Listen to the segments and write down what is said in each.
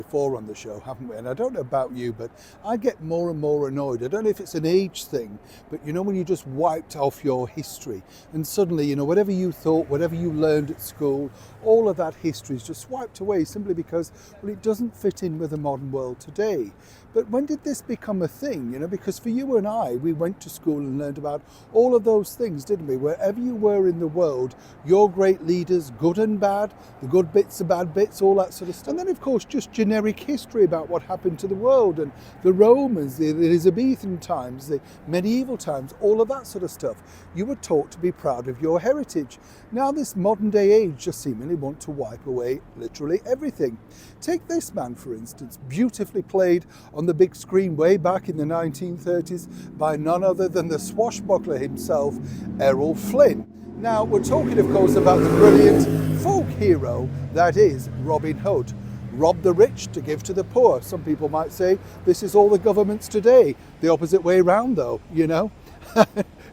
before on the show, haven't we? And I don't know about you, but I get more and more annoyed. I don't know if it's an age thing, but you know, when you just wiped off your history and suddenly, you know, whatever you thought, whatever you learned at school, all of that history is just swiped away simply because, well, it doesn't fit in with the modern world today. But when did this become a thing? You know, because for you and I, we went to school and learned about all of those things, didn't we? Wherever you were in the world, your great leaders, good and bad, the good bits, the bad bits, all that sort of stuff. And then, of course, just generic history about what happened to the world and the Romans, the Elizabethan times, the medieval times, all of that sort of stuff. You were taught to be proud of your heritage. Now this modern day age just seemingly want to wipe away literally everything. Take this man, for instance, beautifully played on the big screen way back in the 1930s by none other than the swashbuckler himself, Errol Flynn. Now, we're talking, of course, about the brilliant folk hero that is Robin Hood. Rob the rich to give to the poor. Some people might say this is all the governments today. The opposite way round, though, you know.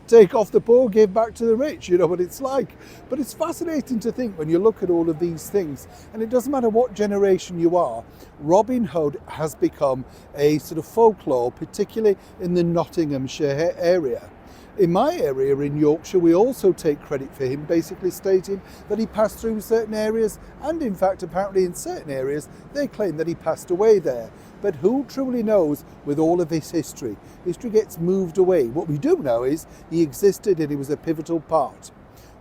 Take off the poor, give back to the rich, you know what it's like. But it's fascinating to think when you look at all of these things, and it doesn't matter what generation you are, Robin Hood has become a sort of folklore, particularly in the Nottinghamshire area. In my area in Yorkshire, we also take credit for him basically stating that he passed through certain areas, and in fact apparently in certain areas they claim that he passed away there. But who truly knows with all of this history? History gets moved away. What we do know is he existed and he was a pivotal part.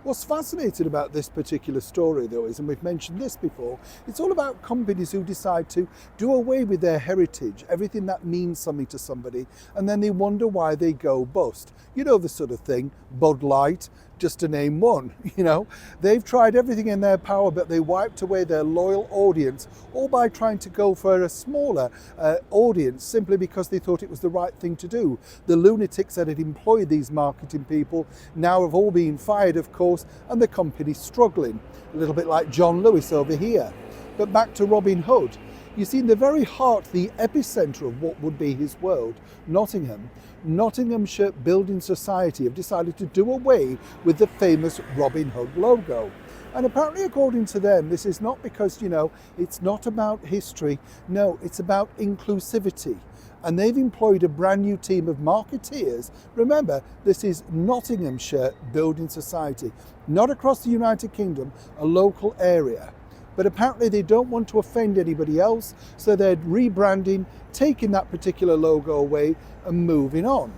What's fascinating about this particular story, though, is, and we've mentioned this before, it's all about companies who decide to do away with their heritage, everything that means something to somebody, and then they wonder why they go bust. You know the sort of thing, Bud Light, just to name one, you know. They've tried everything in their power, but they wiped away their loyal audience, all by trying to go for a smaller audience, simply because they thought it was the right thing to do. The lunatics that had employed these marketing people now have all been fired, of course, and the company's struggling. A little bit like John Lewis over here. But back to Robin Hood. You see, in the very heart, the epicenter of what would be his world, Nottingham, Nottinghamshire Building Society have decided to do away with the famous Robin Hood logo. And apparently, according to them, this is not because, you know, it's not about history. No, it's about inclusivity. And they've employed a brand new team of marketeers. Remember, this is Nottinghamshire Building Society, not across the United Kingdom, a local area. But apparently they don't want to offend anybody else, so they're rebranding, taking that particular logo away and moving on.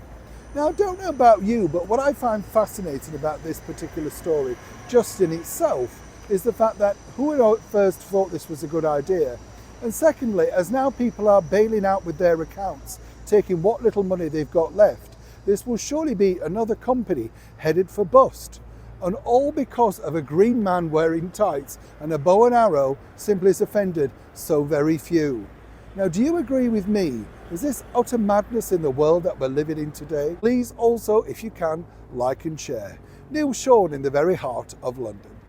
Now, I don't know about you, but what I find fascinating about this particular story, just in itself, is the fact that who at first thought this was a good idea? And secondly, as now people are bailing out with their accounts, taking what little money they've got left, this will surely be another company headed for bust. And all because of a green man wearing tights and a bow and arrow simply has offended so very few. Now, do you agree with me? Is this utter madness in the world that we're living in today? Please also, if you can, like and share. Neil Sean in the very heart of London.